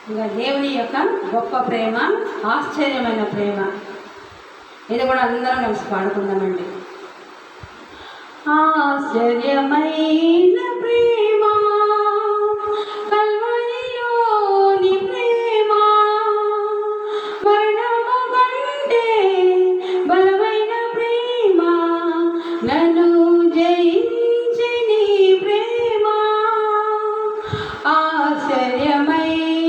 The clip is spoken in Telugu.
ఇంకా దేవుని యొక్క గొప్ప ప్రేమ, ఆశ్చర్యమైన ప్రేమ. ఇది కూడా అందరం కలిసి పాడుకుందామండి. ఆశ్చర్యమైన ప్రేమ, కల్వరిలోని ప్రేమ, మరణము కంటే బలమైన ప్రేమ, నన్ను జయించని ప్రేమ. ఆశ్చర్యమైన